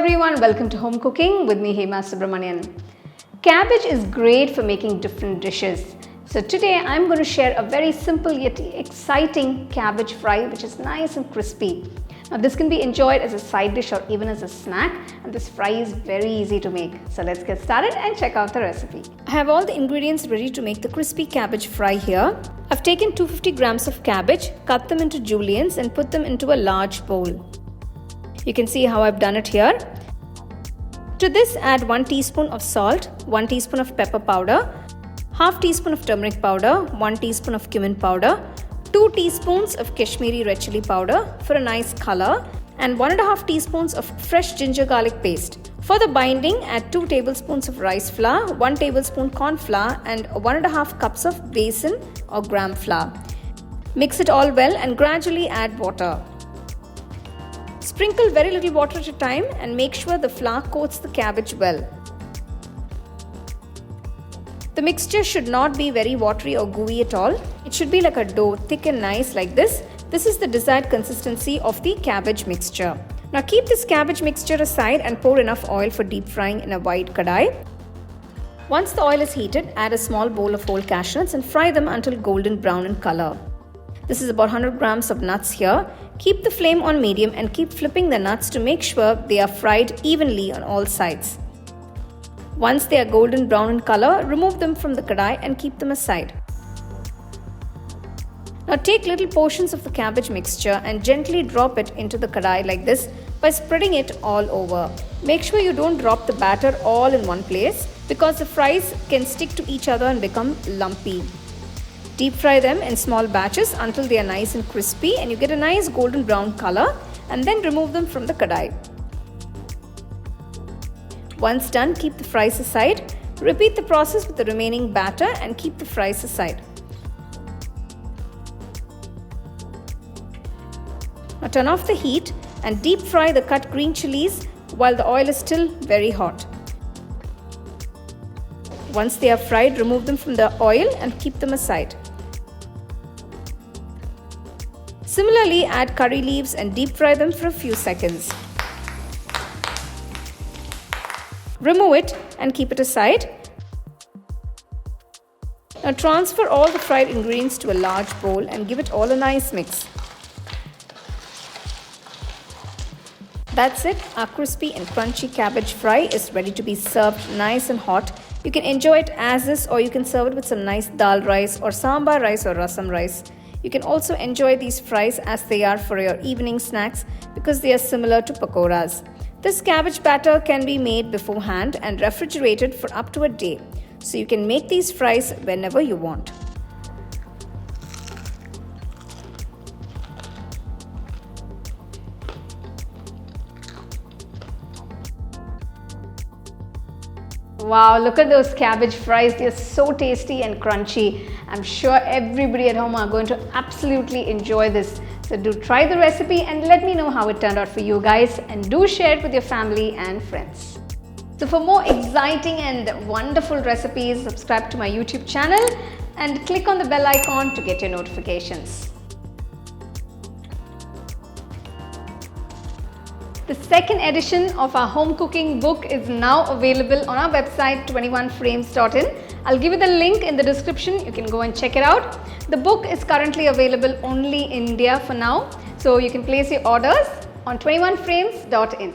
everyone, welcome to Home Cooking with me Hema Subramanian. Cabbage is great for making different dishes. So today I'm going to share a very simple yet exciting cabbage fry which is nice and crispy. Now this can be enjoyed as a side dish or even as a snack, and this fry is very easy to make. So let's get started and check out the recipe. I have all the ingredients ready to make the crispy cabbage fry here. I've taken 250 grams of cabbage, cut them into juliennes and put them into a large bowl. You can see how I've done it here. To this add 1 teaspoon of salt, 1 teaspoon of pepper powder, half teaspoon of turmeric powder, 1 teaspoon of cumin powder, 2 teaspoons of Kashmiri red chilli powder for a nice color, and 1.5 teaspoons of fresh ginger garlic paste. For the binding, add 2 tablespoons of rice flour, 1 tablespoon corn flour and 1.5 cups of besan or gram flour. Mix it all well and gradually add water. Sprinkle very little water at a time and make sure the flour coats the cabbage well. The mixture should not be very watery or gooey at all. It should be like a dough, thick and nice like this. This is the desired consistency of the cabbage mixture. Now keep this cabbage mixture aside and pour enough oil for deep frying in a wide kadai. Once the oil is heated, add a small bowl of whole cashew nuts and fry them until golden brown in color. This is about 100 grams of nuts here. Keep the flame on medium and keep flipping the nuts to make sure they are fried evenly on all sides. Once they are golden brown in color, remove them from the kadai and keep them aside. Now take little portions of the cabbage mixture and gently drop it into the kadai like this by spreading it all over. Make sure you don't drop the batter all in one place because the fries can stick to each other and become lumpy. Deep fry them in small batches until they are nice and crispy and you get a nice golden brown color, and then remove them from the kadai. Once done, keep the fries aside. Repeat the process with the remaining batter and keep the fries aside. Now turn off the heat and deep fry the cut green chilies while the oil is still very hot. Once they are fried, remove them from the oil and keep them aside. Similarly, add curry leaves and deep fry them for a few seconds. Remove it and keep it aside. Now transfer all the fried ingredients to a large bowl and give it all a nice mix. That's it. Our crispy and crunchy cabbage fry is ready to be served nice and hot. You can enjoy it as is, or you can serve it with some nice dal rice or sambar rice or rasam rice. You can also enjoy these fries as they are for your evening snacks because they are similar to pakoras. This cabbage batter can be made beforehand and refrigerated for up to a day, so you can make these fries whenever you want. Wow, look at those cabbage fries. They're so tasty and crunchy. I'm sure everybody at home are going to absolutely enjoy this. So do try the recipe and let me know how it turned out for you guys, and do share it with your family and friends. So for more exciting and wonderful recipes, subscribe to my YouTube channel and click on the bell icon to get your notifications. The second edition of our home cooking book is now available on our website 21frames.in. I'll give you the link in the description. You can go and check it out. The book is currently available only in India for now, so you can place your orders on 21frames.in.